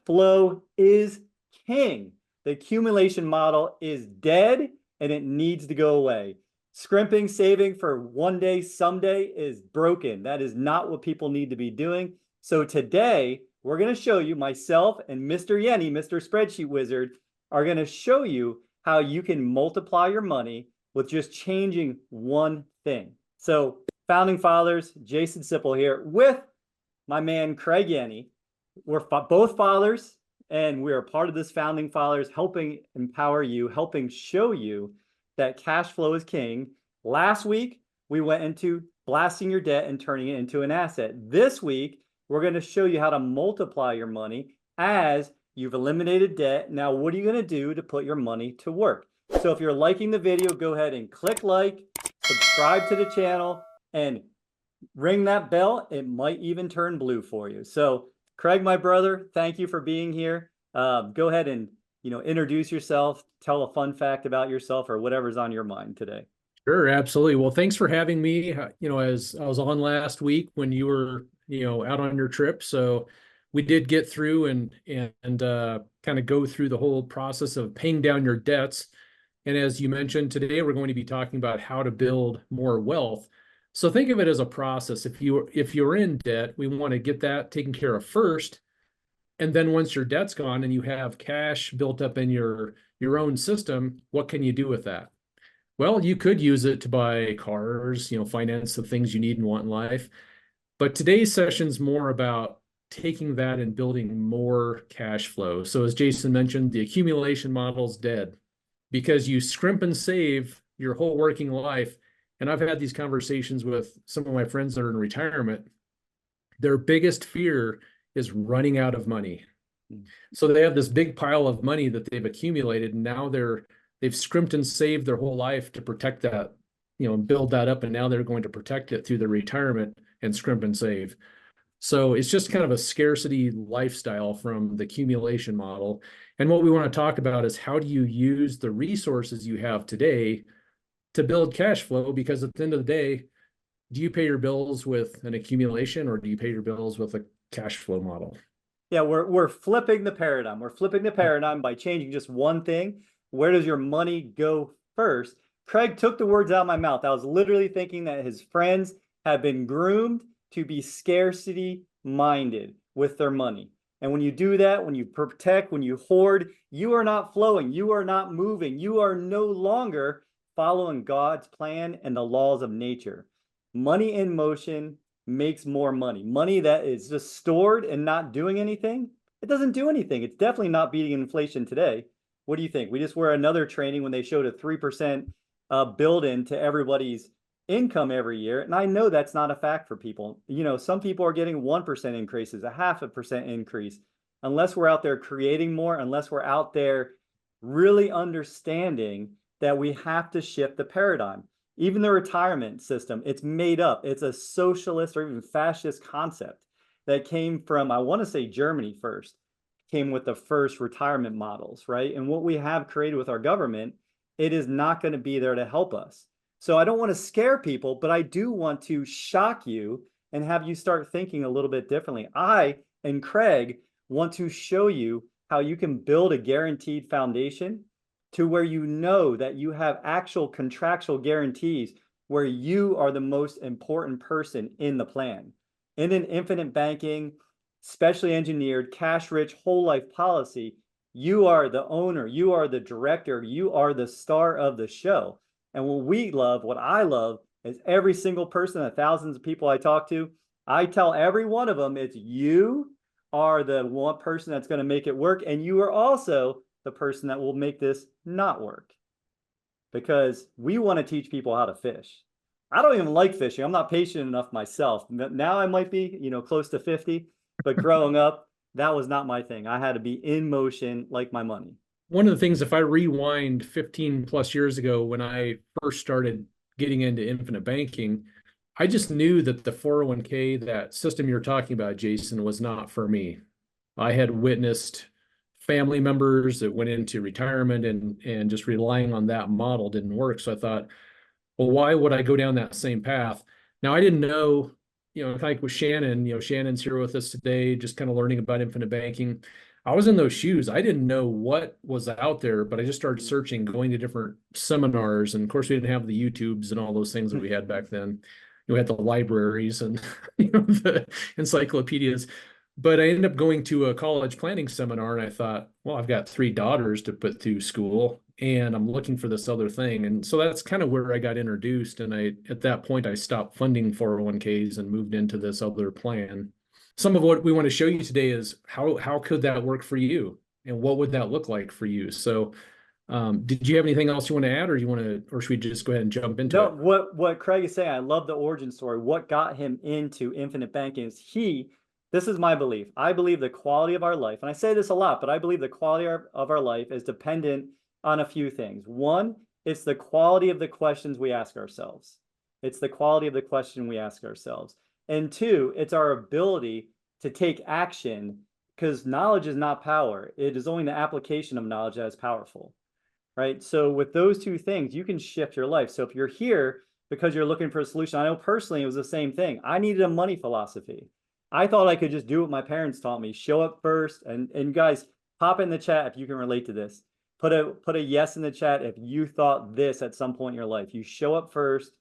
flow is king. The accumulation model is dead and it needs to go away. Scrimping, saving for one day, someday is broken. That is not what people need to be doing. So today, we're going to show you, myself and Mr. Yenny, Mr. Spreadsheet Wizard, are going to show you how you can multiply your money with just changing one thing. So founding fathers, Jason Sipple here with my man, Craig Yenny. We're both fathers, and we are part of this founding fathers, helping empower you, helping show you that cash flow is king. Last week, we went into blasting your debt and turning it into an asset. This week, we're going to show you how to multiply your money as you've eliminated debt. Now, what are you going to do to put your money to work? So if you're liking the video, go ahead and click like, subscribe to the channel, and ring that bell. It might even turn blue for you. So Craig, my brother, thank you for being here. Go ahead and introduce yourself, tell a fun fact about yourself or whatever's on your mind today. Sure, absolutely. Well, thanks for having me. As I was on last week when you were, out on your trip. So we did get through and kind of go through the whole process of paying down your debts. And as you mentioned, today we're going to be talking about how to build more wealth. So think of it as a process. If you're in debt, we want to get that taken care of first. And then once your debt's gone and you have cash built up in your own system, what can you do with that? Well, you could use it to buy cars, finance the things you need and want in life. But today's session's more about taking that and building more cash flow. So as Jason mentioned, the accumulation model's dead because you scrimp and save your whole working life. And I've had these conversations with some of my friends that are in retirement. Their biggest fear is running out of money. So they have this big pile of money that they've accumulated, and now they've scrimped and saved their whole life to protect that, and build that up, and now they're going to protect it through their retirement and scrimp and save. So it's just kind of a scarcity lifestyle from the accumulation model. And what we want to talk about is how do you use the resources you have today to build cash flow? Because at the end of the day, do you pay your bills with an accumulation or do you pay your bills with a cash flow model? Yeah, we're flipping the paradigm. We're flipping the paradigm by changing just one thing. Where does your money go first? Craig took the words out of my mouth. I was literally thinking that his friends have been groomed to be scarcity minded with their money. And when you do that, when you protect, when you hoard, you are not flowing. You are not moving. You are no longer following God's plan and the laws of nature. Money in motion makes more money. Money that is just stored and not doing anything, it doesn't do anything. It's definitely not beating inflation today. What do you think? We just were another training when they showed a 3% build-in to everybody's income every year. And I know that's not a fact for people. Some people are getting 1% increases, a 0.5% increase. Unless we're out there creating more, unless we're out there really understanding that we have to shift the paradigm. Even the retirement system, it's made up. It's a socialist or even fascist concept that came from, I want to say Germany first, came with the first retirement models, right? And what we have created with our government, it is not going to be there to help us. So I don't want to scare people, but I do want to shock you and have you start thinking a little bit differently. I and Craig want to show you how you can build a guaranteed foundation to where you know that you have actual contractual guarantees where you are the most important person in the plan. In an infinite banking, specially engineered, cash-rich, whole life policy, you are the owner, you are the director, you are the star of the show. And what I love is every single person, the thousands of people I talk to, I tell every one of them, it's you are the one person that's going to make it work. And you are also the person that will make this not work, because we want to teach people how to fish. I don't even like fishing. I'm not patient enough myself. Now I might be, close to 50, but growing up, that was not my thing. I had to be in motion like my money. One of the things, if I rewind 15 plus years ago, when I first started getting into infinite banking, I just knew that the 401k, that system you're talking about, Jason, was not for me. I had witnessed family members that went into retirement and just relying on that model didn't work. So I thought, well, why would I go down that same path? Now, I didn't know, like with Shannon, Shannon's here with us today, just kind of learning about infinite banking. I was in those shoes. I didn't know what was out there, but I just started searching, going to different seminars. And of course, we didn't have the YouTubes and all those things that we had back then. We had the libraries and the encyclopedias. But I ended up going to a college planning seminar, and I thought, well, I've got three daughters to put through school, and I'm looking for this other thing. And so that's kind of where I got introduced. And at that point, I stopped funding 401ks and moved into this other plan. Some of what we want to show you today is how could that work for you, and what would that look like for you? So did you have anything else you want to add, or should we just go ahead and jump into No, it? what Craig is saying, I love the origin story. What got him into infinite banking is this is my belief. I believe the quality of our life, and I say this a lot, but I believe the quality of our life is dependent on a few things. One, it's the quality of the questions we ask ourselves. It's the quality of the question we ask ourselves. And two, it's our ability to take action, because knowledge is not power. It is only the application of knowledge that is powerful, right? So with those two things, you can shift your life. So if you're here because you're looking for a solution, I know personally it was the same thing. I needed a money philosophy. I thought I could just do what my parents taught me, show up first. And guys, pop in the chat if you can relate to this. Put a yes in the chat if you thought this at some point in your life. You show up first,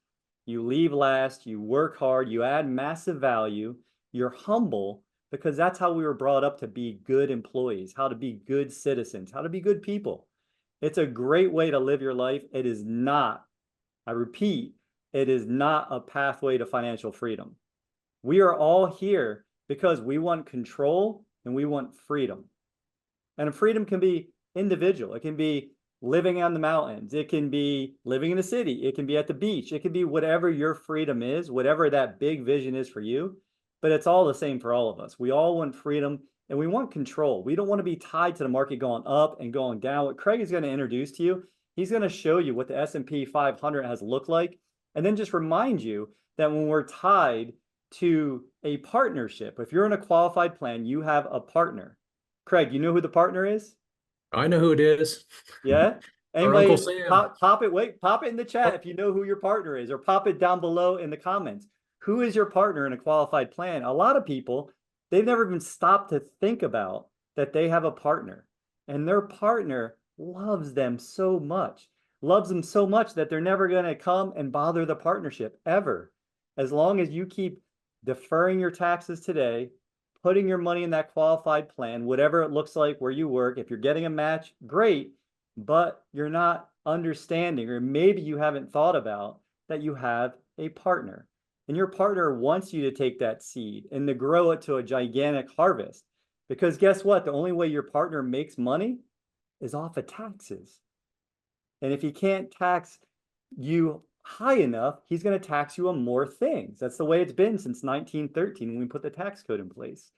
you leave last, you work hard, you add massive value, you're humble, because that's how we were brought up to be good employees, how to be good citizens, how to be good people. It's a great way to live your life. It is not, I repeat, it is not a pathway to financial freedom. We are all here because we want control and we want freedom. And freedom can be individual. It can be living on the mountains. It can be living in a city. It can be at the beach. It can be whatever your freedom is, whatever that big vision is for you. But it's all the same for all of us. We all want freedom and we want control. We don't want to be tied to the market going up and going down. What Craig is going to introduce to you, he's going to show you what the S&P 500 has looked like, and then just remind you that when we're tied to a partnership, if you're in a qualified plan, you have a partner. Craig, you know who the partner is? I know who it is. Yeah. Our Uncle Anybody Sam. pop it, wait, pop it in the chat if you know who your partner is, or pop it down below in the comments. Who is your partner in a qualified plan? A lot of people, they've never even stopped to think about that they have a partner, and their partner loves them so much, that they're never going to come and bother the partnership ever. As long as you keep deferring your taxes today, putting your money in that qualified plan, whatever it looks like where you work. If you're getting a match, great, but you're not understanding, or maybe you haven't thought about that you have a partner. And your partner wants you to take that seed and to grow it to a gigantic harvest. Because guess what? The only way your partner makes money is off of taxes. And if he can't tax you high enough, he's going to tax you on more things. That's the way it's been since 1913 when we put the tax code in place.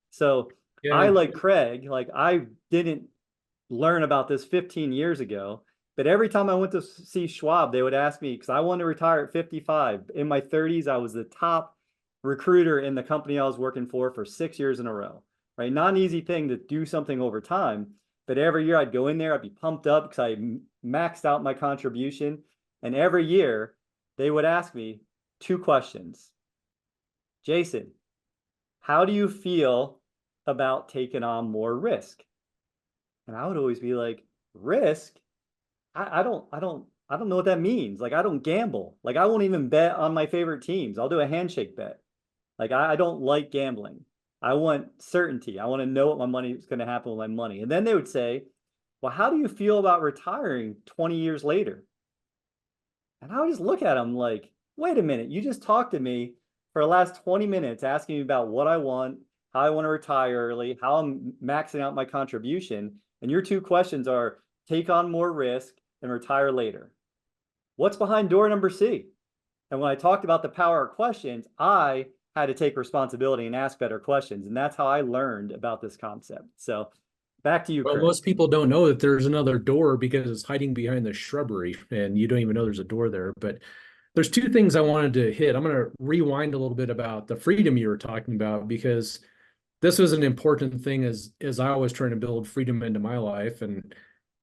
So I, Yeah. like Craig, like I didn't learn about this 15 years ago, but every time I went to see Schwab, they would ask me, because I wanted to retire at 55. In my 30s, I was the top recruiter in the company I was working for 6 years in a row, right? Not an easy thing to do something over time, but every year I'd go in there, I'd be pumped up because I maxed out my contribution. And every year they would ask me two questions. Jason, how do you feel about taking on more risk? And I would always be like, risk? I don't know what that means. Like, I don't gamble. Like, I won't even bet on my favorite teams. I'll do a handshake bet. Like, I don't like gambling. I want certainty. I want to know what my money is going to happen with my money. And then they would say, well, how do you feel about retiring 20 years later? And I would just look at them like, wait a minute, you just talked to me for the last 20 minutes asking me about what I want, how I want to retire early, how I'm maxing out my contribution. And your two questions are take on more risk and retire later. What's behind door number C? And when I talked about the power of questions, I had to take responsibility and ask better questions. And that's how I learned about this concept. So back to you, Well, Craig. most people don't know that there's another door because it's hiding behind the shrubbery, and you don't even know there's a door there. But there's two things I wanted to hit. I'm going to rewind a little bit about the freedom you were talking about, because this was an important thing as I was trying to build freedom into my life, and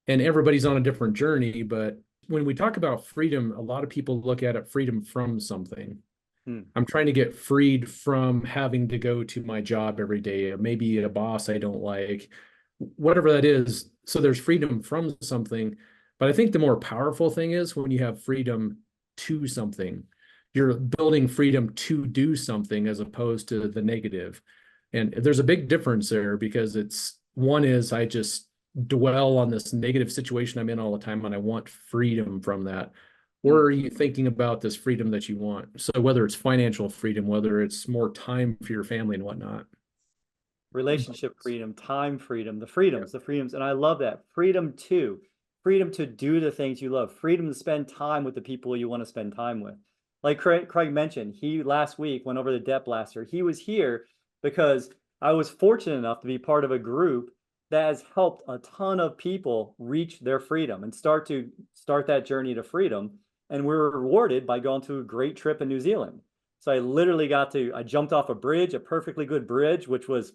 everybody's on a different journey. But when we talk about freedom, a lot of people look at it freedom from something. I'm trying to get freed from having to go to my job every day, maybe a boss I don't like, whatever that is. So there's freedom from something, but I think the more powerful thing is when you have freedom to something. You're building freedom to do something as opposed to the negative. And there's a big difference there because it's one is I just dwell on this negative situation I'm in all the time and I want freedom from that. Or are you thinking about this freedom that you want? So whether it's financial freedom, whether it's more time for your family and whatnot. Relationship freedom, time freedom, the freedoms. And I love that. Freedom to do the things you love, freedom to spend time with the people you want to spend time with. Like Craig mentioned, he last week went over the Debt Blaster. He was here because I was fortunate enough to be part of a group that has helped a ton of people reach their freedom and start that journey to freedom. And we were rewarded by going to a great trip in New Zealand. So I jumped off a bridge, a perfectly good bridge, which was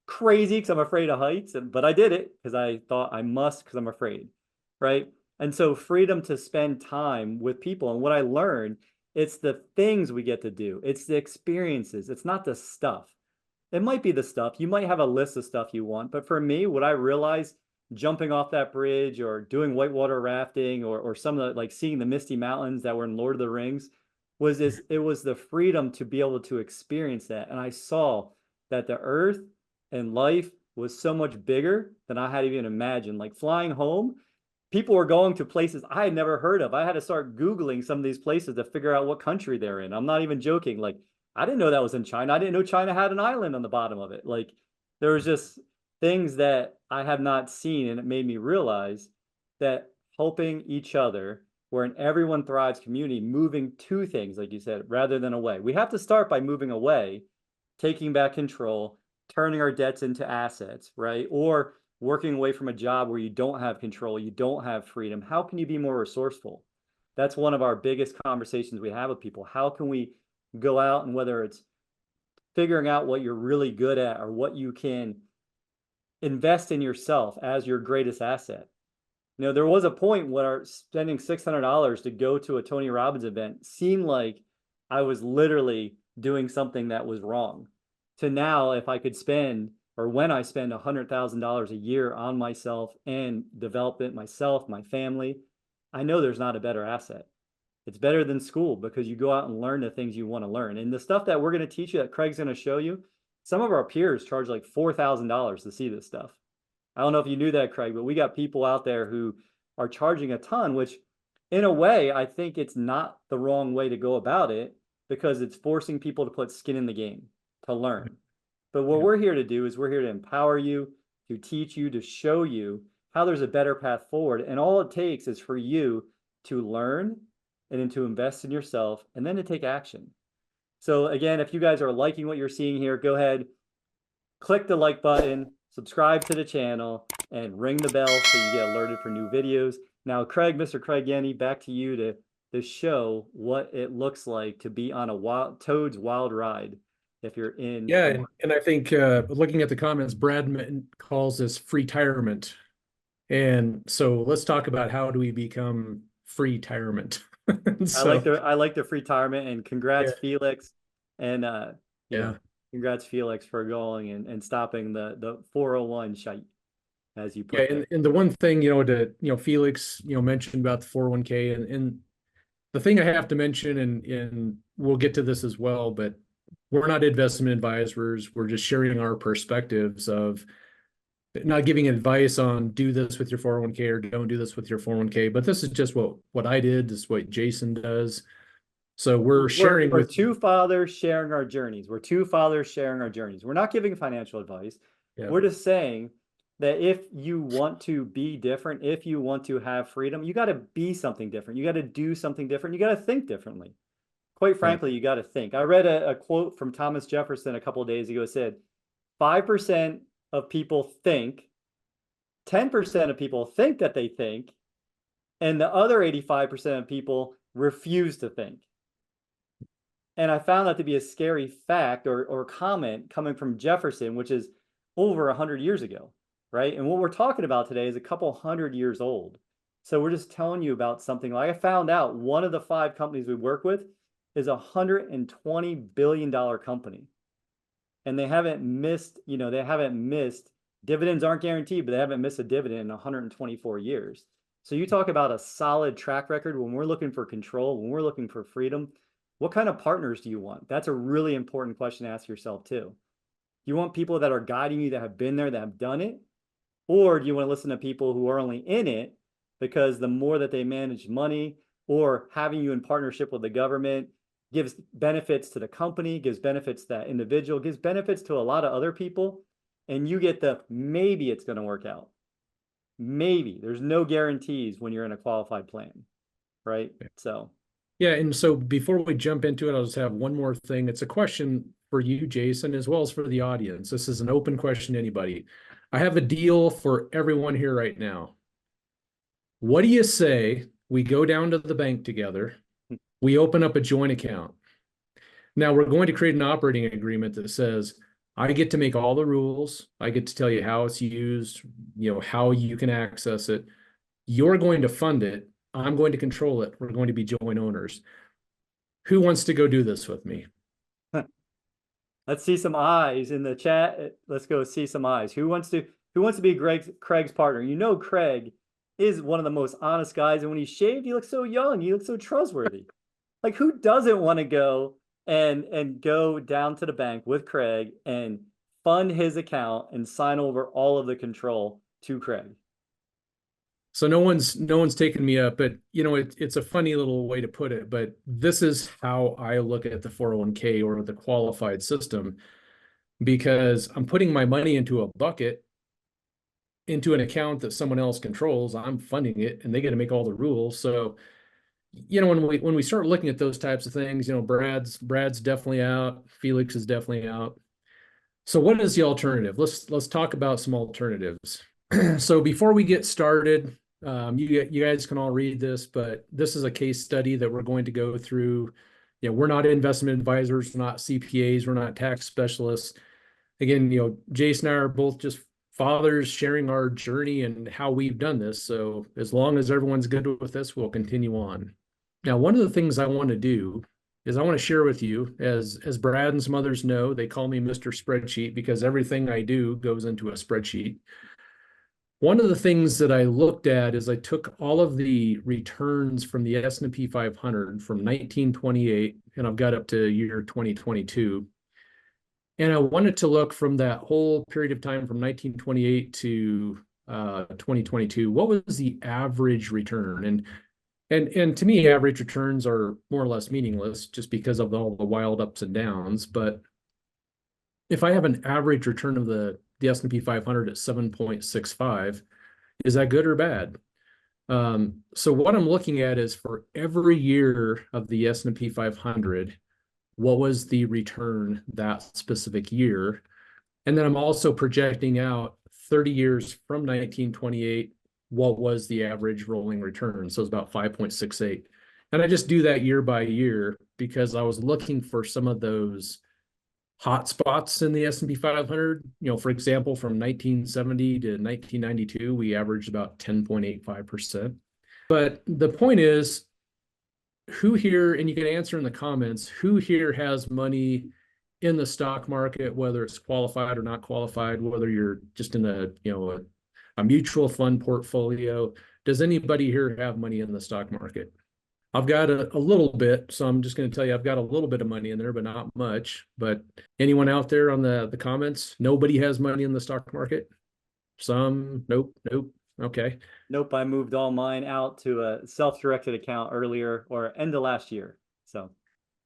crazy because I'm afraid of heights, but I did it because I thought I must because I'm afraid, right? And so freedom to spend time with people. And what I learned, it's the things we get to do. It's the experiences. It's not the stuff. It might be the stuff. You might have a list of stuff you want, but for me, what I realized jumping off that bridge or doing whitewater rafting or some of the like seeing the misty mountains that were in Lord of the Rings it was the freedom to be able to experience that. And I saw that the earth and life was so much bigger than I had even imagined. Like flying home, people were going to places I had never heard of. I had to start Googling some of these places to figure out what country they're in. I'm not even joking. Like, I didn't know that was in China. I didn't know China had an island on the bottom of it. Like, there was just things that I have not seen. And it made me realize that helping each other, where an everyone thrives community, moving to things, like you said, rather than away. We have to start by moving away, taking back control, turning our debts into assets, right? Or working away from a job where you don't have control, you don't have freedom. How can you be more resourceful? That's one of our biggest conversations we have with people. How can we go out, and whether it's figuring out what you're really good at or what you can invest in yourself as your greatest asset. You know, there was a point where spending $600 to go to a Tony Robbins event seemed like I was literally doing something that was wrong. To now, if I could spend, or when I spend $100,000 a year on myself and develop it myself, my family, I know there's not a better asset. It's better than school because you go out and learn the things you want to learn. And the stuff that we're going to teach you, that Craig's going to show you, some of our peers charge like $4,000 to see this stuff. I don't know if you knew that, Craig, but we got people out there who are charging a ton, which in a way, I think it's not the wrong way to go about it because it's forcing people to put skin in the game, to learn. But what we're here to do is we're here to empower you, to teach you, to show you how there's a better path forward. And all it takes is for you to learn and then to invest in yourself and then to take action. So again, if you guys are liking what you're seeing here, go ahead, click the like button, subscribe to the channel, and ring the bell so you get alerted for new videos. Now, Mr. Craig Yenny, back to you to show what it looks like to be on a Toad's Wild Ride if you're in. Yeah, and I think looking at the comments, Brad calls this free-tirement. And so let's talk about how do we become free-tirement. I like the free-tirement, and congrats, Felix. And yeah. Congrats, Felix, for going and stopping the 401 shite, as you put it. And the one thing, Felix, mentioned about the 401k and the thing I have to mention, and we'll get to this as well, but we're not investment advisors. We're just sharing our perspectives of not giving advice on do this with your 401k or don't do this with your 401k, but this is just what I did. This is what Jason does. So we're sharing we're two fathers sharing our journeys. We're two fathers sharing our journeys. We're not giving financial advice. Yeah. We're just saying that if you want to be different, if you want to have freedom, you got to be something different. You got to do something different. You got to think differently. Quite frankly, you got to think. I read a quote from Thomas Jefferson a couple of days ago. It said, 5% of people think, 10% of people think that they think, and the other 85% of people refuse to think. And I found that to be a scary fact or comment coming from Jefferson, which is over 100 years ago, right? And what we're talking about today is a couple hundred years old. So we're just telling you about something. Like I found out one of the 5 companies we work with is a $120 billion company. And they haven't missed Dividends aren't guaranteed, but they haven't missed a dividend in 124 years. So you talk about a solid track record. When we're looking for control, when we're looking for freedom, what kind of partners do you want? That's a really important question to ask yourself too. You want people that are guiding you, that have been there, that have done it? Or do you want to listen to people who are only in it because the more that they manage money, or having you in partnership with the government, gives benefits to the company, gives benefits to that individual, gives benefits to a lot of other people, and you get the maybe it's going to work out. Maybe. There's no guarantees when you're in a qualified plan, right? So Yeah, and so before we jump into it, I'll just have one more thing. It's a question for you, Jason, as well as for the audience. This is an open question to anybody. I have a deal for everyone here right now. What do you say we go down to the bank together, we open up a joint account? Now we're going to create an operating agreement that says, I get to make all the rules. I get to tell you how it's used, how you can access it. You're going to fund it. I'm going to control it. We're going to be joint owners. Who wants to go do this with me? let's see some eyes in the chat. Let's go see some eyes. Who wants to be Craig's partner? You know, Craig is one of the most honest guys. And when he's shaved, he looks so young. He looks so trustworthy. Like, who doesn't want to go and go down to the bank with Craig and fund his account and sign over all of the control to Craig? So no one's taken me up, but it's a funny little way to put it, but this is how I look at the 401k or the qualified system, because I'm putting my money into a bucket, into an account that someone else controls. I'm funding it and they get to make all the rules. So when we start looking at those types of things, Brad's definitely out, Felix is definitely out. So what is the alternative? Let's talk about some alternatives. So before we get started, you guys can all read this, but this is a case study that we're going to go through. We're not investment advisors, we're not CPAs, we're not tax specialists. Again, Jason and I are both just fathers sharing our journey and how we've done this. So as long as everyone's good with this, we'll continue on. Now, one of the things I want to do is I want to share with you, as Brad and some others know, they call me Mr. Spreadsheet because everything I do goes into a spreadsheet. One of the things that I looked at is I took all of the returns from the S&P 500 from 1928, and I've got up to year 2022. And I wanted to look from that whole period of time from 1928 to 2022, what was the average return? And to me, average returns are more or less meaningless just because of all the wild ups and downs. But if I have an average return of the S&P 500 at 7.65, is that good or bad? So what I'm looking at is for every year of the S&P 500, what was the return that specific year? And then I'm also projecting out 30 years from 1928, what was the average rolling return? So it's about 5.68. And I just do that year by year because I was looking for some of those hot spots in the S&P 500. For example, from 1970 to 1992, we averaged about 10.85%. But the point is, who here, and you can answer in the comments, who here has money in the stock market, whether it's qualified or not qualified, whether you're just in a mutual fund portfolio? Does anybody here have money in the stock market? I've got a little bit, so I'm just going to tell you I've got a little bit of money in there, but not much. But anyone out there on the comments, nobody has money in the stock market? Some, nope. Okay. Nope, I moved all mine out to a self-directed account earlier, or end of last year. So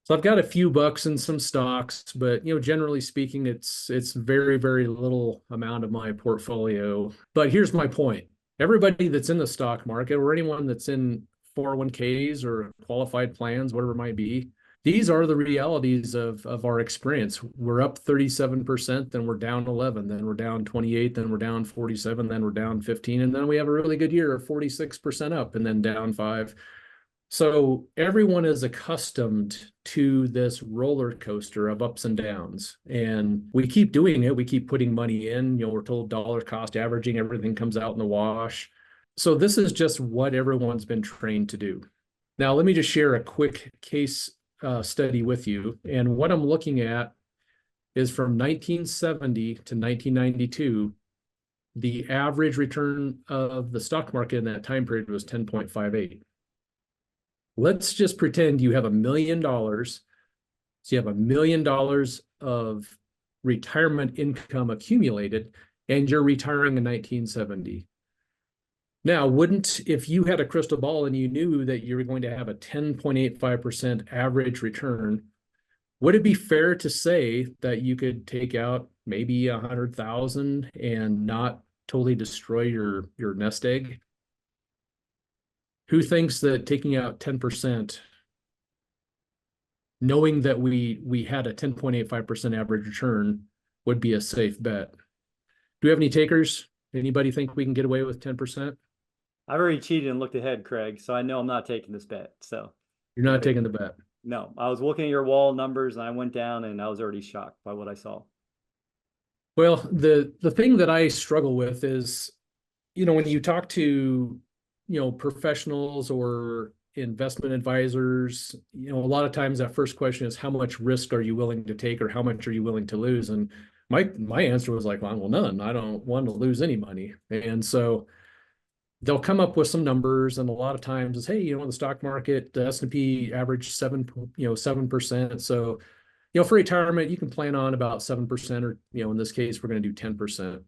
I've got a few bucks in some stocks, but generally speaking, it's very, very little amount of my portfolio. But here's my point. Everybody that's in the stock market, or anyone that's in 401ks or qualified plans, whatever it might be, these are the realities of our experience. We're up 37%, then we're down 11, then we're down 28, then we're down 47, then we're down 15, and then we have a really good year of 46% up and then down 5. So everyone is accustomed to this roller coaster of ups and downs, and we keep doing it. We keep putting money in. We're told dollar cost averaging, everything comes out in the wash. So this is just what everyone's been trained to do. Now, let me just share a quick case study with you. And what I'm looking at is from 1970 to 1992, the average return of the stock market in that time period was 10.58. Let's just pretend you have $1 million. So you have $1 million of retirement income accumulated, and you're retiring in 1970. Now, if you had a crystal ball and you knew that you were going to have a 10.85% average return, would it be fair to say that you could take out maybe 100,000 and not totally destroy your nest egg? Who thinks that taking out 10%, knowing that we had a 10.85% average return, would be a safe bet? Do we have any takers? Anybody think we can get away with 10%? I've already cheated and looked ahead, Craig, so I know I'm not taking this bet. So You're not taking the bet. no, I was looking at your wall numbers and I went down and I was already shocked by what I saw. Well, the thing that I struggle with is, when you talk to, professionals or investment advisors, a lot of times that first question is, how much risk are you willing to take, or how much are you willing to lose? And my answer was like, well, none. I don't want to lose any money. And so they'll come up with some numbers, and a lot of times is, hey, in the stock market, the S&P averaged 7%. So, for retirement, you can plan on about 7%, or, in this case, we're going to do 10%.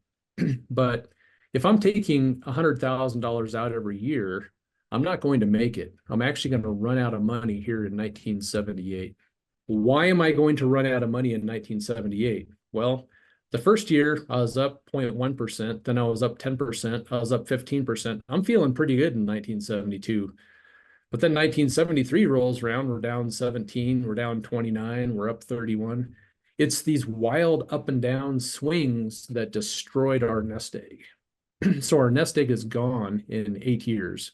But if I'm taking $100,000 out every year, I'm not going to make it. I'm actually going to run out of money here in 1978. Why am I going to run out of money in 1978? Well, the first year I was up 0.1%, then I was up 10%, I was up 15%. I'm feeling pretty good in 1972. But then 1973 rolls around, we're down 17, we're down 29, we're up 31. It's these wild up and down swings that destroyed our nest egg. So our nest egg is gone in 8 years.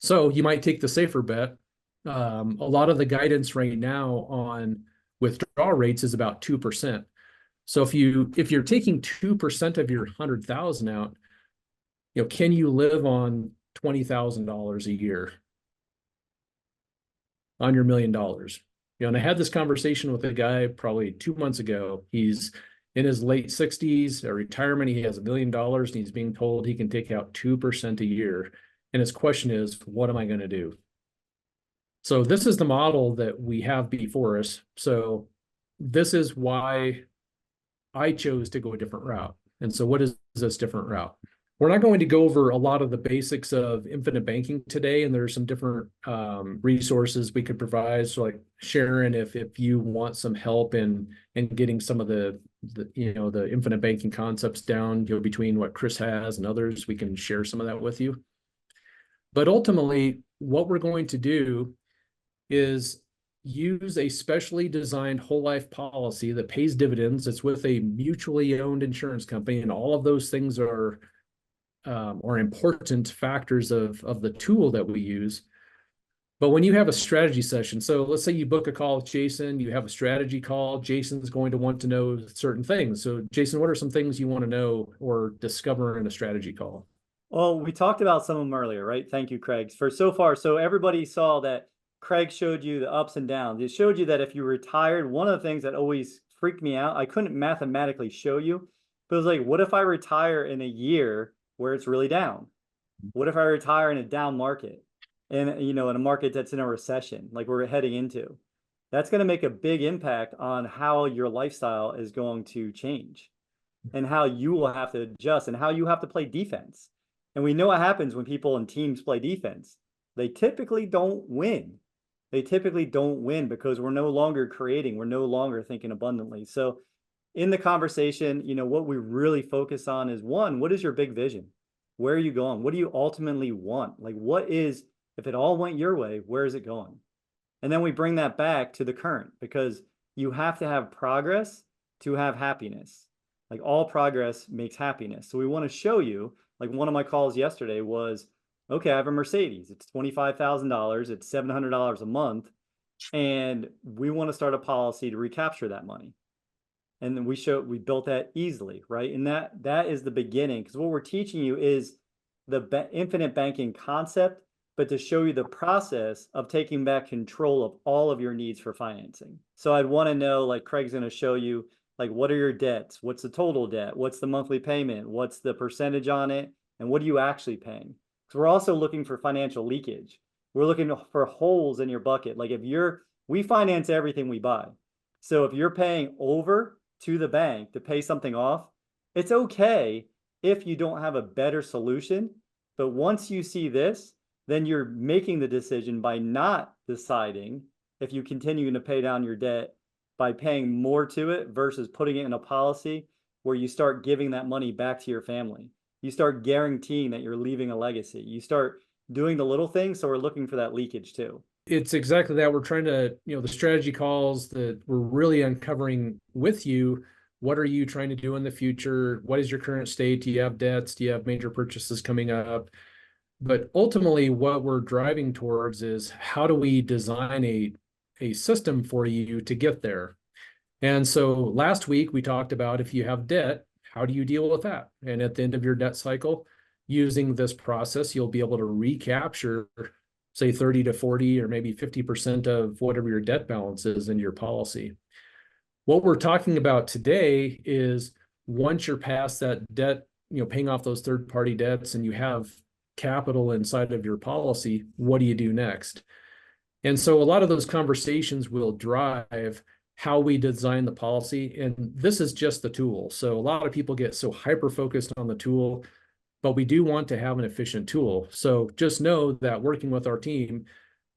So you might take the safer bet. A lot of the guidance right now on withdrawal rates is about 2%. So if you're taking 2% of your 100,000 out, can you live on $20,000 a year on your $1 million? And I had this conversation with a guy probably 2 months ago. He's in his late 60s, a retirement. He has $1 million, and he's being told he can take out 2% a year. And his question is, what am I going to do? So this is the model that we have before us. So this is why I chose to go a different route. And so what is this different route? We're not going to go over a lot of the basics of infinite banking today, and there are some different resources we could provide. So like Sharon, if you want some help in getting some of the infinite banking concepts down, between what Chris has and others, we can share some of that with you. But ultimately, what we're going to do is use a specially designed whole life policy that pays dividends. It's with a mutually owned insurance company, and all of those things are important factors of the tool that we use. But when you have a strategy session, so let's say you book a call with Jason, you have a strategy call, Jason's going to want to know certain things. So Jason, what are some things you want to know or discover in a strategy call? Well, we talked about some of them earlier, right? Thank you, Craig. So everybody saw that Craig showed you the ups and downs. It showed you that if you retired, one of the things that always freaked me out, I couldn't mathematically show you, but it was like, what if I retire in a year where it's really down? What if I retire in a down market, and in a market that's in a recession like we're heading into? That's going to make a big impact on how your lifestyle is going to change, and how you will have to adjust, and how you have to play defense. And we know what happens when people and teams play defense. They typically don't win. They typically don't win because we're no longer creating. We're no longer thinking abundantly. So in the conversation, what we really focus on is, one, what is your big vision? Where are you going? What do you ultimately want? Like, if it all went your way, where is it going? And then we bring that back to the current, because you have to have progress to have happiness. Like, all progress makes happiness. So we want to show you, like one of my calls yesterday was, okay, I have a Mercedes. It's $25,000. It's $700 a month. And we want to start a policy to recapture that money. And then we built that easily, right? And that is the beginning, because what we're teaching you is the infinite banking concept, but to show you the process of taking back control of all of your needs for financing. So I'd want to know, like Craig's going to show you, Like, what are your debts? What's the total debt? What's the monthly payment? What's the percentage on it? And what are you actually paying? Because we're also looking for financial leakage. We're looking for holes in your bucket. Like we finance everything we buy. So if you're paying over to the bank to pay something off, it's okay if you don't have a better solution. But once you see this, then you're making the decision by not deciding if you continue to pay down your debt by paying more to it versus putting it in a policy where you start giving that money back to your family. You start guaranteeing that you're leaving a legacy. You start doing the little things. So we're looking for that leakage too. It's exactly that. We're trying to, the strategy calls that we're really uncovering with you. What are you trying to do in the future? What is your current state? Do you have debts? Do you have major purchases coming up? But ultimately, what we're driving towards is how do we design a system for you to get there? And so last week we talked about if you have debt, how do you deal with that? And at the end of your debt cycle, using this process, you'll be able to recapture, say 30 to 40 or maybe 50% of whatever your debt balance is in your policy. What we're talking about today is once you're past that debt, paying off those third-party debts and you have capital inside of your policy, what do you do next? And so a lot of those conversations will drive how we design the policy. And this is just the tool. So a lot of people get so hyper-focused on the tool, but we do want to have an efficient tool. So just know that working with our team,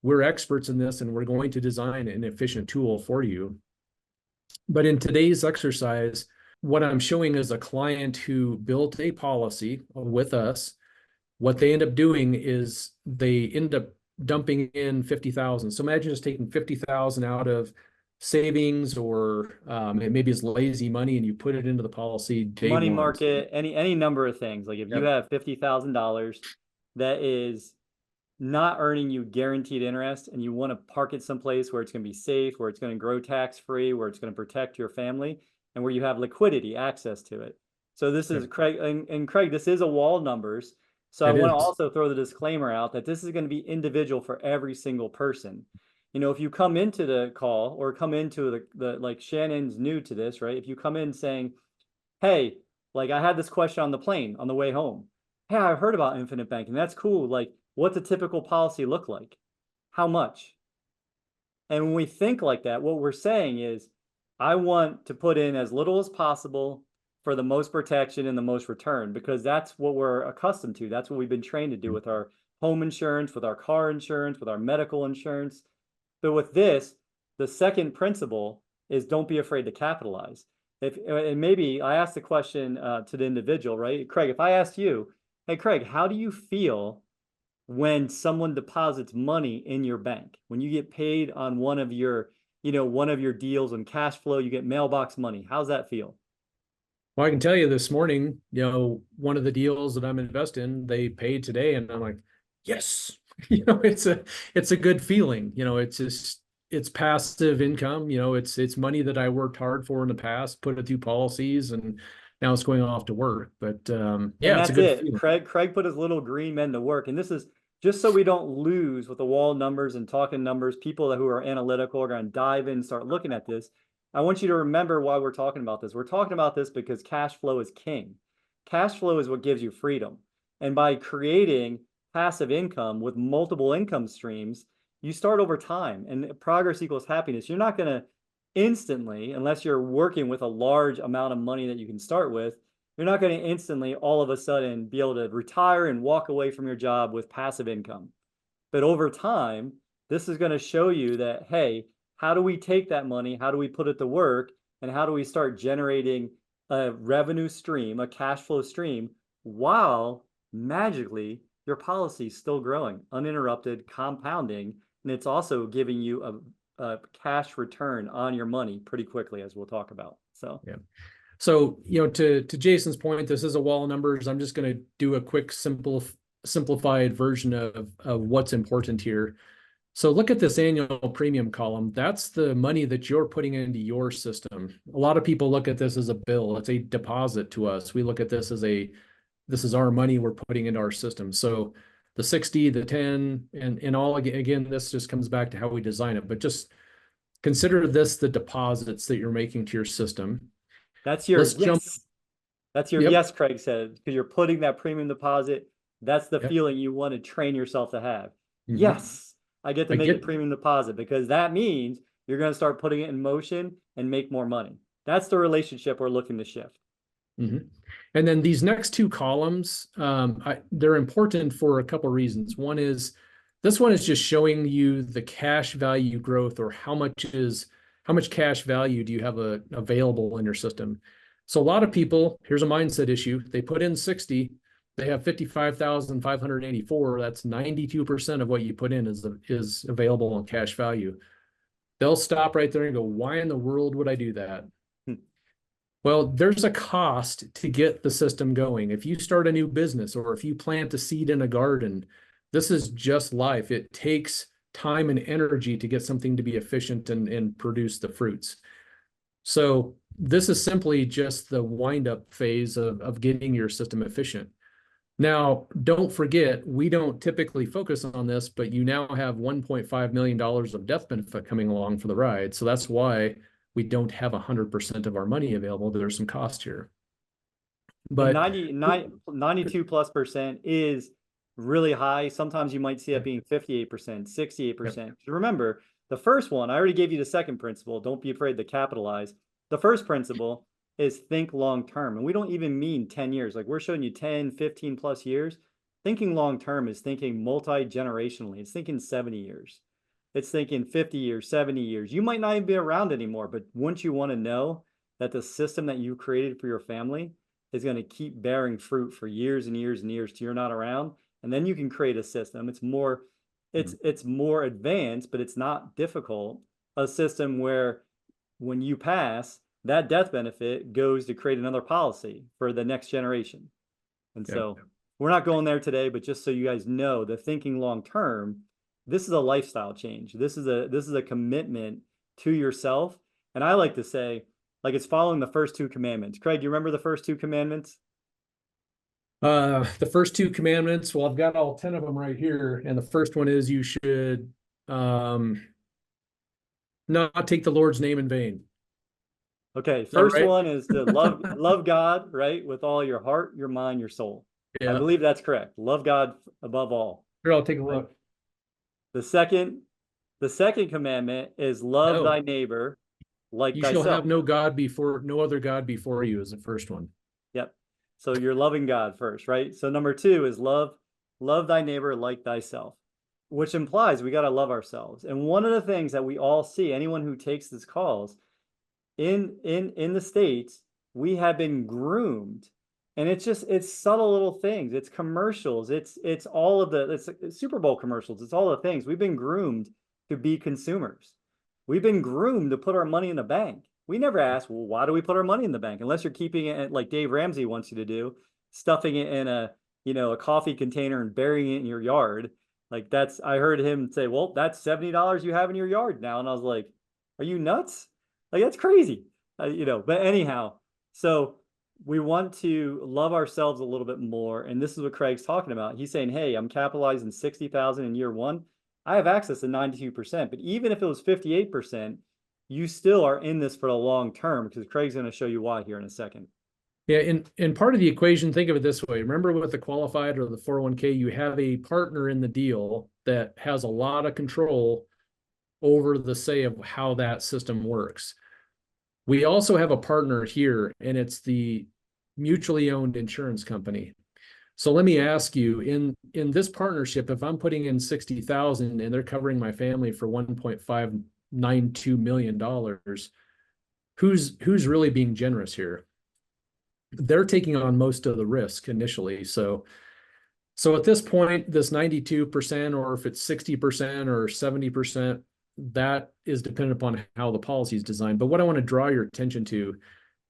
we're experts in this and we're going to design an efficient tool for you. But in today's exercise, what I'm showing is a client who built a policy with us. What they end up doing is they end up dumping in 50,000. So imagine just taking 50,000 out of savings or maybe it's lazy money and you put it into the policy day Money one. market, any number of things. Like if you have $50,000 that is not earning you guaranteed interest and you want to park it someplace where it's going to be safe, where it's going to grow tax-free, where it's going to protect your family, and where you have liquidity access to it. So this is Craig, and Craig, this is a wall numbers. So I want to also throw the disclaimer out that this is going to be individual for every single person. If you come into the call or come into the like Shannon's new to this, right? If you come in saying, hey, like I had this question on the plane on the way home. Hey, I heard about infinite banking. That's cool. Like, what's a typical policy look like? How much? And when we think like that, what we're saying is, I want to put in as little as possible for the most protection and the most return, because that's what we're accustomed to. That's what we've been trained to do with our home insurance, with our car insurance, with our medical insurance. But with this, the second principle is don't be afraid to capitalize. And maybe I asked the question to the individual, right? Craig, if I asked you, hey, Craig, how do you feel when someone deposits money in your bank? When you get paid on one of your deals on Cashflow, you get mailbox money. How's that feel? Well, I can tell you this morning, one of the deals that I'm invested in, they paid today, and I'm like, yes, it's a good feeling. It's passive income. It's money that I worked hard for in the past, put it through policies, and now it's going off to work. But yeah, it's a good feeling. Craig put his little green men to work, and this is just so we don't lose with the wall numbers and talking numbers. People who are analytical are going to dive in and start looking at this. I want you to remember why we're talking about this. We're talking about this because cash flow is king. Cash flow is what gives you freedom. And by creating passive income with multiple income streams, you start over time, and progress equals happiness. You're not going to instantly, unless you're working with a large amount of money that you can start with, you're not going to instantly all of a sudden be able to retire and walk away from your job with passive income. But over time, this is going to show you that, hey, how do we take that money? How do we put it to work? And how do we start generating a revenue stream, a cash flow stream, while magically your policy is still growing, uninterrupted, compounding, and it's also giving you a cash return on your money pretty quickly, as we'll talk about. So yeah. So, to Jason's point, this is a wall of numbers. I'm just going to do a quick, simplified version of what's important here. So look at this annual premium column. That's the money that you're putting into your system. A lot of people look at this as a bill. It's a deposit to us. We look at this as this is our money we're putting into our system. So the 60, the 10, and all, again, this just comes back to how we design it. But just consider this the deposits that you're making to your system. That's your Let's jump. yes. That's your Yep. yes, Craig said, because you're putting that premium deposit. That's the Yep. feeling you want to train yourself to have. Hmm. Yes, I get to I make a get. premium deposit because that means you're going to start putting it in motion and make more money. That's the relationship we're looking to shift. Mhm. And then these next two columns, they're important for a couple reasons. One is this one is just showing you the cash value growth, or how much cash value do you have available in your system. So a lot of people, here's a mindset issue. They put in 60, they have 55,584. That's 92% of what you put in is available in cash value. They'll stop right there and go, why in the world would I do that? Well, there's a cost to get the system going. If you start a new business or if you plant a seed in a garden, this is just life. It takes time and energy to get something to be efficient and produce the fruits. So this is simply just the wind-up phase of getting your system efficient. Now, don't forget, we don't typically focus on this, but you now have $1.5 million of death benefit coming along for the ride. So that's why we don't have 100% of our money available. There's some cost here. And But 92+% is really high. Sometimes you might see it being 58%, 68%. yep, Remember, the first one, I already gave you the second principle. Don't be afraid to capitalize. The first principle is think long term. And we don't even mean 10 years. Like we're showing you 10, 15 plus years. Thinking long term is thinking multi-generationally. It's thinking 70 years. It's thinking 50 years, 70 years. You might not even be around anymore, but wouldn't you want to know that the system that you created for your family is going to keep bearing fruit for years and years and years till you're not around? And then you can create a system. It's more advanced, but it's not difficult. A system where when you pass, that death benefit goes to create another policy for the next generation. And yep. so we're not going there today, but just so you guys know, the thinking long term, this is a lifestyle change. This is a commitment to yourself. And I like to say, like, it's following the first two commandments. Craig, do you remember the first two commandments? The first two commandments, well, I've got all 10 of them right here. And the first one is you should not take the Lord's name in vain. Okay, Is that first right? one is to love God, right? With all your heart, your mind, your soul. I Yeah. believe that's correct. Love God above all. Here, I'll take a Right? look. The second, the second commandment is love thy No, neighbor like you shall thyself. have no other God before you is the first one. Yep. So you're loving God first, right? So number two is love thy neighbor like thyself, which implies we got to love ourselves. And one of the things that we all see, anyone who takes these calls in the States, we have been groomed. And it's subtle little things. It's commercials. It's all of it's Super Bowl commercials. It's all the things. We've been groomed to be consumers. We've been groomed to put our money in the bank. We never ask, well, why do we put our money in the bank? Unless you're keeping it like Dave Ramsey wants you to do, stuffing it in a coffee container and burying it in your yard. Like I heard him say, well, that's $70 you have in your yard now. And I was like, are you nuts? Like, that's crazy. But anyhow, so we want to love ourselves a little bit more. And this is what Craig's talking about. He's saying, hey, I'm capitalizing 60,000 in year one. I have access to 92%, but even if it was 58%, you still are in this for the long term, because Craig's going to show you why here in a second. Yeah, in part of the equation, think of it this way. Remember with the qualified or the 401k, you have a partner in the deal that has a lot of control over the say of how that system works. We also have a partner here, and it's the mutually owned insurance company. So let me ask you, in this partnership, if I'm putting in 60,000 and they're covering my family for $1.592 million, who's really being generous here? They're taking on most of the risk initially. So at this point, this 92%, or if it's 60% or 70%, that is dependent upon how the policy is designed. But what I want to draw your attention to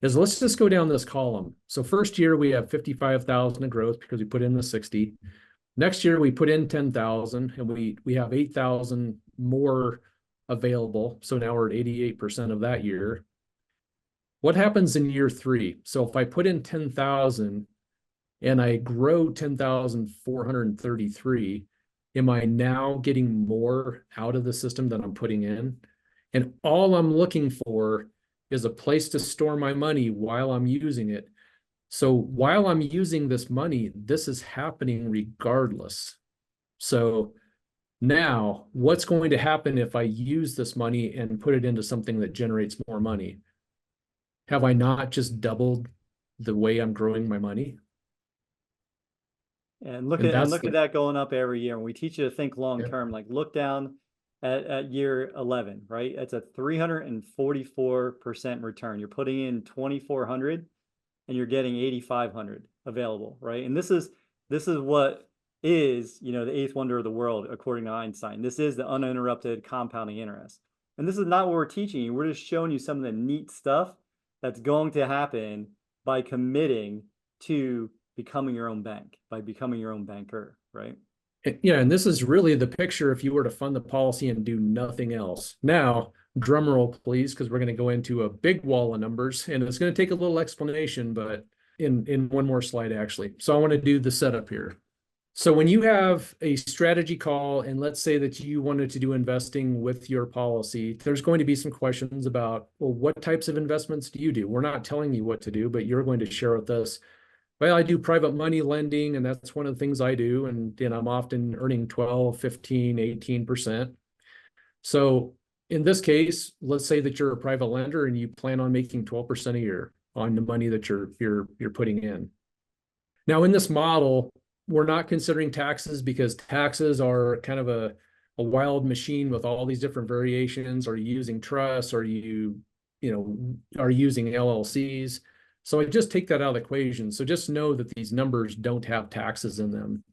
is, let's just go down this column. So first year we have 55,000 of growth because we put in the 60. Next year we put in 10,000 and we have 8,000 more available. So now we're at 88% of that year. What happens in year three? So if I put in 10,000 and I grow 10,433, am I now getting more out of the system than I'm putting in? And all I'm looking for is a place to store my money while I'm using it. So while I'm using this money, this is happening regardless. So now what's going to happen if I use this money and put it into something that generates more money? Have I not just doubled the way I'm growing my money? And look And at that's the, that going up every year. And we teach you to think long yeah. term. Like look down at year 11, right? It's a 344% return. You're putting in 2,400 and you're getting 8,500 available, right? And this is what is, you know, the eighth wonder of the world according to Einstein. This is the uninterrupted compounding interest. And this is not what we're teaching you. We're just showing you some of the neat stuff that's going to happen by committing to becoming your own bank, by becoming your own banker, right? Yeah, and this is really the picture if you were to fund the policy and do nothing else. Now, drum roll, please, because we're going to go into a big wall of numbers, and it's going to take a little explanation, but in one more slide, actually. So I want to do the setup here. So when you have a strategy call, and let's say that you wanted to do investing with your policy, there's going to be some questions about, well, what types of investments do you do? We're not telling you what to do, but you're going to share with us, well, I do private money lending, and that's one of the things I do. And I'm often earning 12, 15, 18%. So in this case, let's say that you're a private lender and you plan on making 12% a year on the money that you're putting in. Now, in this model, we're not considering taxes because taxes are kind of a wild machine with all these different variations. Are you using trusts? Are you are you using LLCs? So I just take that out of the equation. So just know that these numbers don't have taxes in them.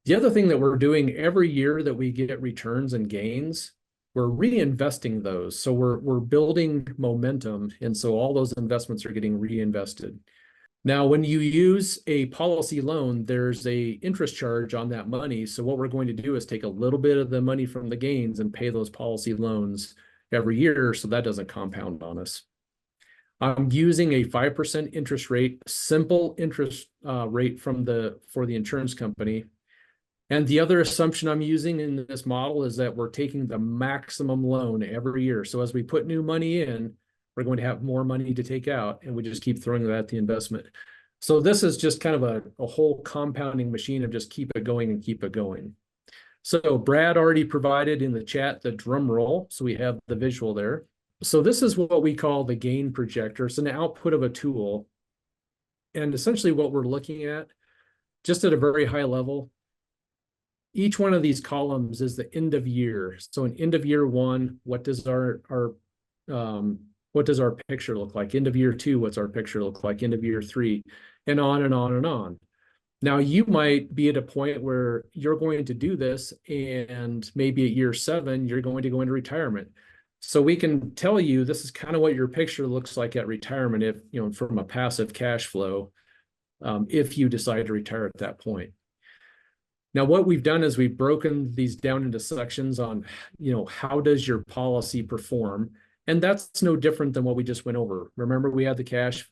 The other thing that we're doing every year that we get returns and gains, we're reinvesting those. So we're building momentum. And so all those investments are getting reinvested. Now, when you use a policy loan, there's a interest charge on that money. So what we're going to do is take a little bit of the money from the gains and pay those policy loans every year so that doesn't compound on us. I'm using a 5% interest rate, simple interest rate for the insurance company. And the other assumption I'm using in this model is that we're taking the maximum loan every year. So as we put new money in, we're going to have more money to take out, and we just keep throwing that at the investment. So this is just kind of a whole compounding machine of just keep it going and keep it going. So Brad already provided in the chat the drum roll, so we have the visual there. So this is what we call the gain projector. It's an output of a tool. And essentially what we're looking at, just at a very high level, each one of these columns is the end of year. So in end of year one, what does our picture look like? End of year two, what's our picture look like? End of year three, and on and on and on. Now, you might be at a point where you're going to do this, and maybe at year 7, you're going to go into retirement. So we can tell you this is kind of what your picture looks like at retirement, if from a passive cash flow, if you decide to retire at that point. Now, what we've done is we've broken these down into sections on, how does your policy perform? And that's no different than what we just went over. Remember, we had the cash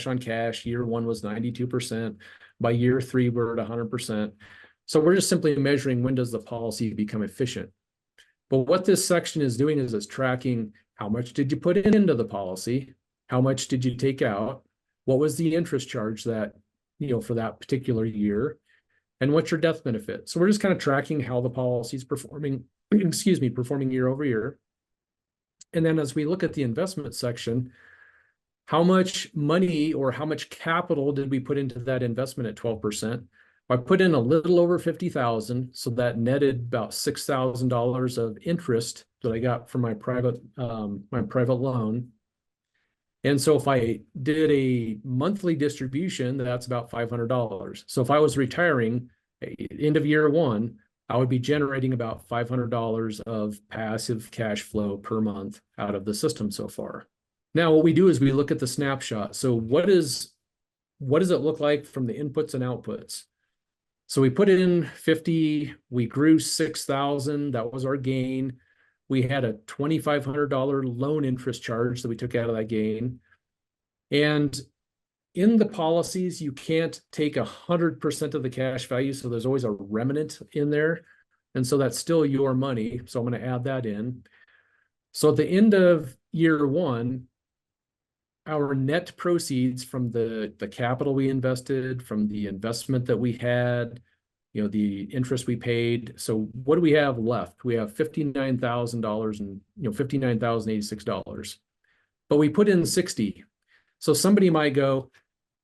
on cash. Year 1 was 92%. By year 3, we're at 100%. So we're just simply measuring when does the policy become efficient. But what this section is doing is it's tracking how much did you put into the policy? How much did you take out? What was the interest charge that, for that particular year? And what's your death benefit? So we're just kind of tracking how the policy is performing, performing year over year. And then as we look at the investment section, how much money or how much capital did we put into that investment at 12%? I put in a little over 50,000, so that netted about $6,000 of interest that I got from my private loan. And so if I did a monthly distribution, that's about $500. So if I was retiring end of year 1, I would be generating about $500 of passive cash flow per month out of the system so far. Now, what we do is we look at the snapshot. So what does it look like from the inputs and outputs? So we put in 50, we grew 6,000, that was our gain. We had a $2,500 loan interest charge that we took out of that gain. And in the policies, you can't take 100% of the cash value, so there's always a remnant in there. And so that's still your money, so I'm going to add that in. So at the end of year 1, our net proceeds from the capital we invested, from the investment that we had, the interest we paid. So what do we have left? We have $59,000 and $59,086. But we put in 60. So somebody might go,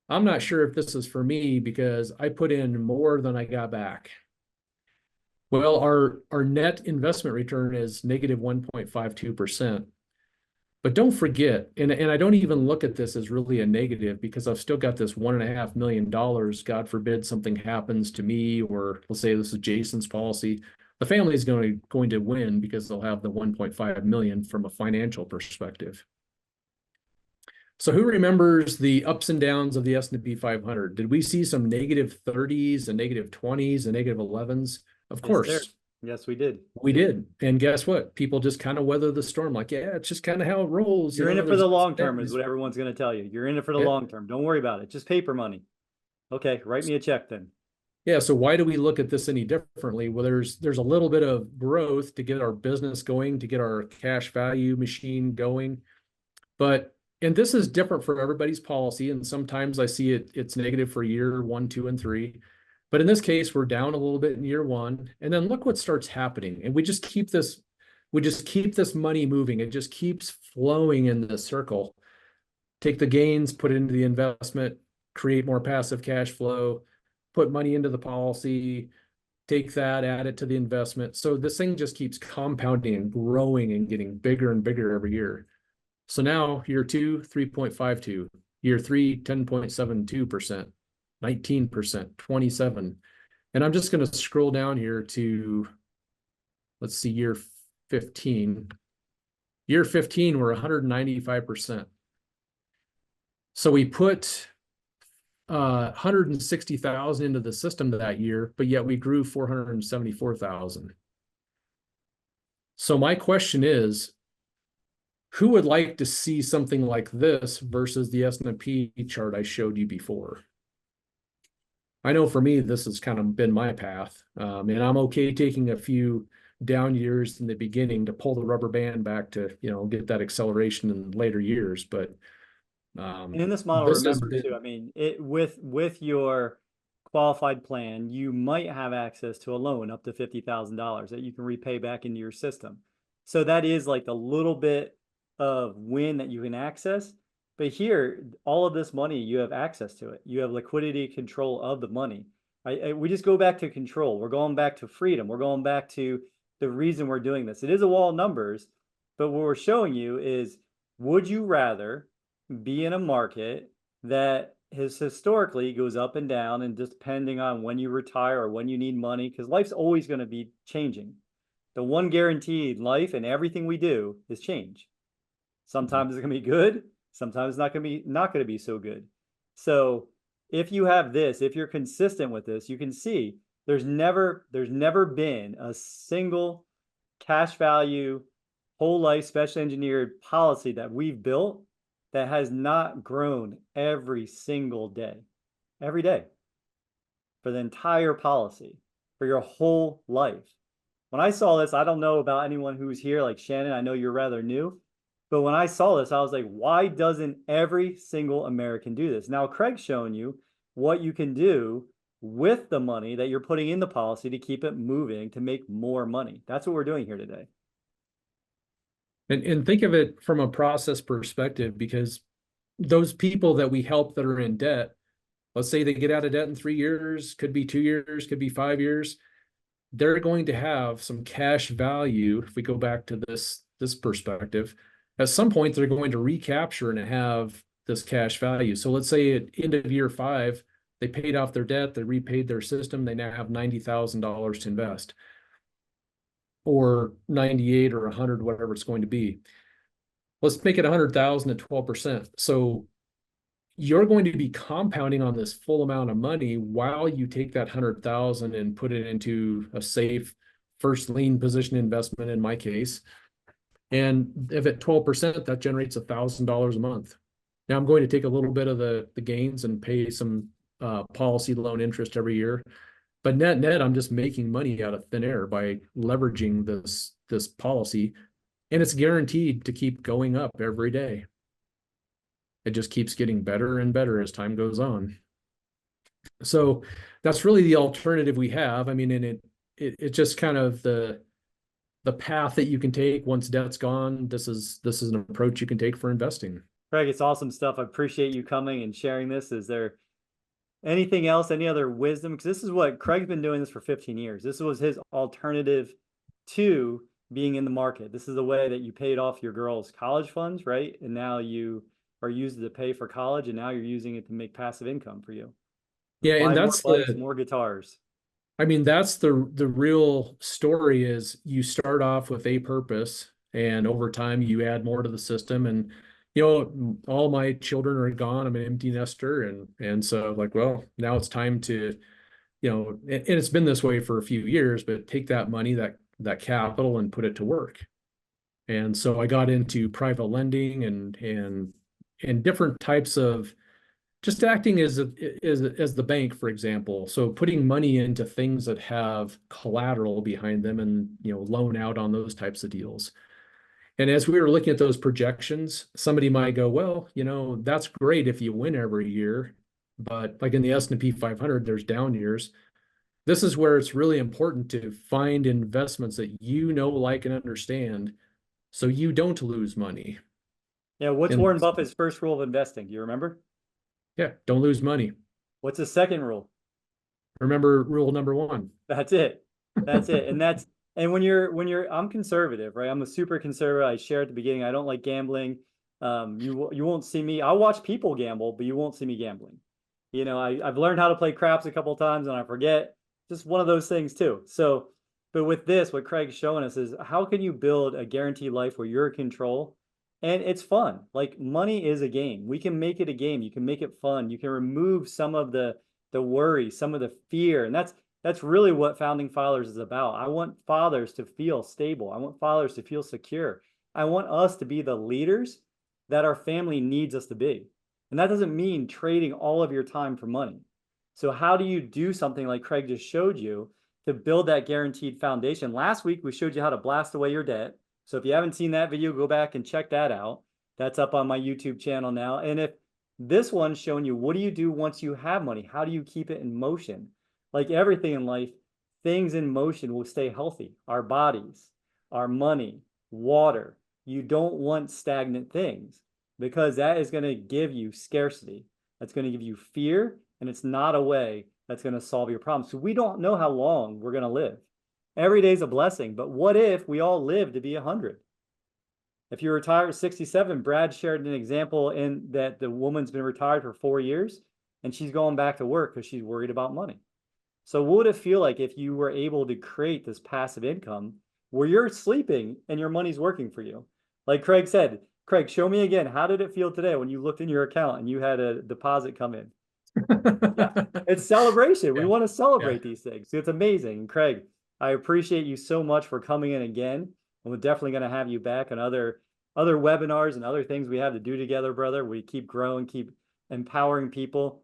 I'm not sure if this is for me because I put in more than I got back. Well, our net investment return is negative 1.52%. But don't forget, and I don't even look at this as really a negative because I've still got this $1.5 million. God forbid something happens to me, or let's say this is Jason's policy. The family is going to win because they'll have the 1.5 million from a financial perspective. So who remembers the ups and downs of the S&P 500? Did we see some negative 30s and negative 20s and negative 11s? Of course. Yes, yes, we did. We did. And guess what? People just kind of weather the storm. Like, yeah, it's just kind of how it rolls. You're in it for the long term is what everyone's going to tell you. You're in it for the long term. Don't worry about it. Just paper money. Okay, write me a check then. Yeah, so why do we look at this any differently? Well, there's a little bit of growth to get our business going, to get our cash value machine going. And this is different for everybody's policy. And sometimes I see it's negative for year 1, 2, and 3. But in this case, we're down a little bit in year 1. And then look what starts happening. And we just keep this money moving. It just keeps flowing in the circle. Take the gains, put it into the investment, create more passive cash flow, put money into the policy, take that, add it to the investment. So this thing just keeps compounding and growing and getting bigger and bigger every year. So now year 2, 3.52, year 3, 10.72%, 19%, 27%. And I'm just going to scroll down here to, let's see, year 15. Year 15, we're 195%. So we put 160,000 into the system that year, but yet we grew 474,000. So my question is, who would like to see something like this versus the S&P chart I showed you before? I know for me, this has kind of been my path. And I'm okay taking a few down years in the beginning to pull the rubber band back to, get that acceleration in later years. But and in this model, remember too, I mean, with your qualified plan, you might have access to a loan up to $50,000 that you can repay back into your system. So that is like a little bit of win that you can access. But here, all of this money, you have access to it. You have liquidity control of the money. We just go back to control. We're going back to freedom. We're going back to the reason we're doing this. It is a wall of numbers, but what we're showing you is, would you rather be in a market that has historically goes up and down, and just depending on when you retire or when you need money, because life's always going to be changing. The one guaranteed life and everything we do is change. Sometimes it's going to be good. Sometimes it's not going to be so good. So if you have this, if you're consistent with this, you can see there's never been a single cash value, whole life, special engineered policy that we've built that has not grown every single day, every day, for the entire policy, for your whole life. When I saw this, I don't know about anyone who's here, like Shannon, I know you're rather new, but when I saw this, I was like, why doesn't every single American do this? Now, Craig's showing you what you can do with the money that you're putting in the policy to keep it moving, to make more money. That's what we're doing here today. And think of it from a process perspective, because those people that we help that are in debt, let's say they get out of debt in 3 years, could be 2 years, could be 5 years, they're going to have some cash value. If we go back to this perspective, at some point they're going to recapture and have this cash value. So let's say at end of year 5, they paid off their debt, they repaid their system, they now have $90,000 to invest, or 98 or 100, whatever it's going to be. Let's make it 100,000 at 12%. So you're going to be compounding on this full amount of money while you take that 100,000 and put it into a safe first lien position investment, in my case. And if at 12%, that generates $1,000 a month. Now I'm going to take a little bit of the gains and pay some policy loan interest every year. But net, I'm just making money out of thin air by leveraging this policy, and it's guaranteed to keep going up every day. It just keeps getting better and better as time goes on. So that's really the alternative we have. I mean, and it's just kind of the path that you can take once debt's gone. This is an approach you can take for investing. Craig, it's awesome stuff. I appreciate you coming and sharing this. Is there anything else, any other wisdom? Because this is what Craig's been doing this for 15 years. This was his alternative to being in the market. This is the way that you paid off your girls' college funds, right? And now you are using it to pay for college, and now you're using it to make passive income for you. Yeah, Buy and more that's bikes, the more guitars. I mean, that's the real story is you start off with a purpose and over time you add more to the system. And all my children are gone. I'm an empty nester, and so like, well, now it's time to, and it's been this way for a few years, but take that money, that capital, and put it to work. And so I got into private lending and different types of just acting as the bank, for example. So putting money into things that have collateral behind them and loan out on those types of deals. And as we were looking at those projections, somebody might go, well, that's great if you win every year, but like in the S&P 500, there's down years. This is where it's really important to find investments that like, and understand so you don't lose money. Yeah, what's And Warren Buffett's first rule of investing? Do you remember? yeah, don't lose money. What's the second rule? Remember rule number one. That's it. That's it. And when you're I'm conservative, right? I'm a super conservative. I share at the beginning. I don't like gambling. You won't see me. I'll watch people gamble, but you won't see me gambling. I've learned how to play craps a couple of times and I forget. Just one of those things too. So, but with this, what Craig's showing us is how can you build a guaranteed life where you're in control and it's fun. Like money is a game. We can make it a game. You can make it fun. You can remove some of the worry, some of the fear. And that's really what Founding Fathers is about. I want fathers to feel stable. I want fathers to feel secure. I want us to be the leaders that our family needs us to be. And that doesn't mean trading all of your time for money. So how do you do something like Craig just showed you to build that guaranteed foundation? Last week, we showed you how to blast away your debt. So if you haven't seen that video, go back and check that out. That's up on my YouTube channel now. And if this one's showing you, what do you do once you have money? How do you keep it in motion? Like everything in life, things in motion will stay healthy. Our bodies, our money, water. You don't want stagnant things because that is going to give you scarcity. That's going to give you fear, and it's not a way that's going to solve your problem. So we don't know how long we're going to live. Every day is a blessing, but what if we all live to be 100? If you retire at 67, Brad shared an example in that the woman's been retired for 4 years and she's going back to work because she's worried about money. So what would it feel like if you were able to create this passive income where you're sleeping and your money's working for you? Like Craig said, Craig, show me again. How did it feel today when you looked in your account and you had a deposit come in? Yeah, it's celebration. Yeah. We want to celebrate these things. It's amazing. And Craig, I appreciate you so much for coming in again. And we're definitely going to have you back on other webinars and other things we have to do together, brother. We keep growing, keep empowering people.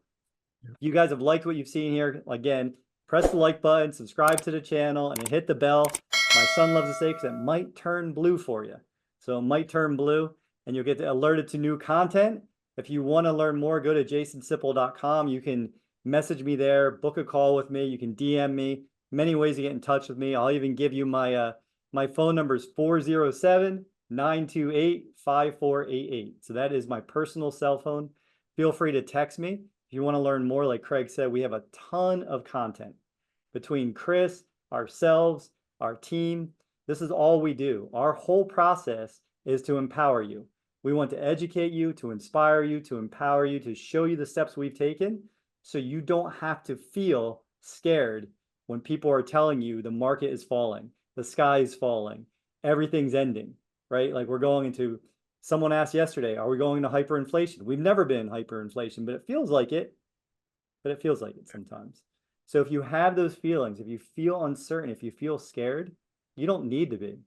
You guys have liked what you've seen here. Again, press the like button, subscribe to the channel, and hit the bell. My son loves to say because it might turn blue for you. So it might turn blue and you'll get alerted to new content. If you want to learn more, go to jasonsipple.com. You can message me there, book a call with me. You can DM me. Many ways to get in touch with me. I'll even give you my phone number is 407-928-5488. So that is my personal cell phone. Feel free to text me. If you want to learn more, like Craig said, we have a ton of content between Chris, ourselves, our team. This is all we do. Our whole process is to empower you. We want to educate you, to inspire you, to empower you, to show you the steps we've taken so you don't have to feel scared when people are telling you the market is falling, the sky is falling, everything's ending, right? Like we're going into, someone asked yesterday, are we going into hyperinflation? We've never been in hyperinflation, but it feels like it. Sometimes. So if you have those feelings, if you feel uncertain, if you feel scared, you don't need to be.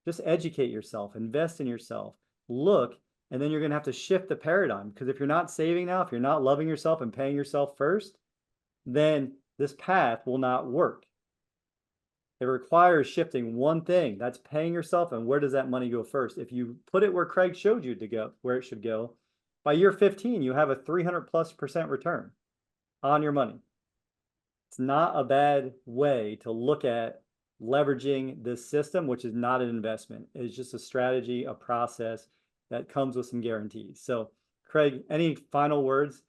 Just educate yourself, invest in yourself, look, and then you're going to have to shift the paradigm. Because if you're not saving now, if you're not loving yourself and paying yourself first, then this path will not work. It requires shifting one thing. That's paying yourself. And where does that money go first? If you put it where Craig showed you to go, where it should go, by year 15, you have a 300+% return on your money. It's not a bad way to look at leveraging this system, which is not an investment. It's just a strategy, a process that comes with some guarantees. So, Craig, any final words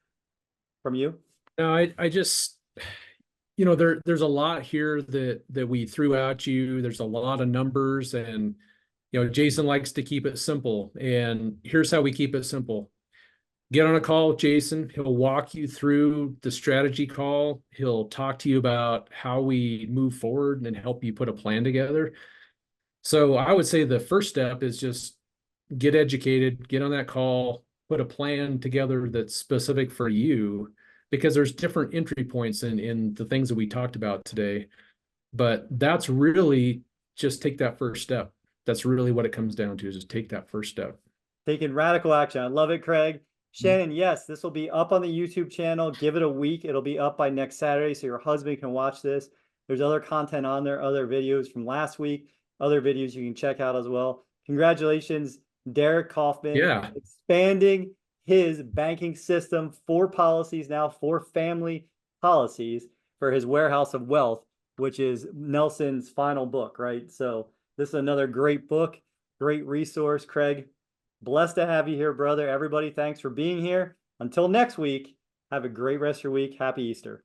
from you? No, I just, there's a lot here that we threw at you. There's a lot of numbers, and Jason likes to keep it simple. And here's how we keep it simple. Get on a call with Jason. He'll walk you through the strategy call. He'll talk to you about how we move forward and help you put a plan together. So I would say the first step is just get educated, get on that call, put a plan together that's specific for you, because there's different entry points in the things that we talked about today. But that's really just take that first step. That's really what it comes down to, is just take that first step. Taking radical action. I love it, Craig. Shannon, yes, this will be up on the YouTube channel. Give it a week. It'll be up by next Saturday, so your husband can watch this. There's other content on there, other videos from last week, other videos you can check out as well. Congratulations, Derek Kaufman. Yeah. Expanding his banking system, 4 policies now, 4 family policies for his Warehouse of Wealth, which is Nelson's final book, right? So this is another great book, great resource. Craig, blessed to have you here, brother. Everybody, thanks for being here. Until next week, have a great rest of your week. Happy Easter.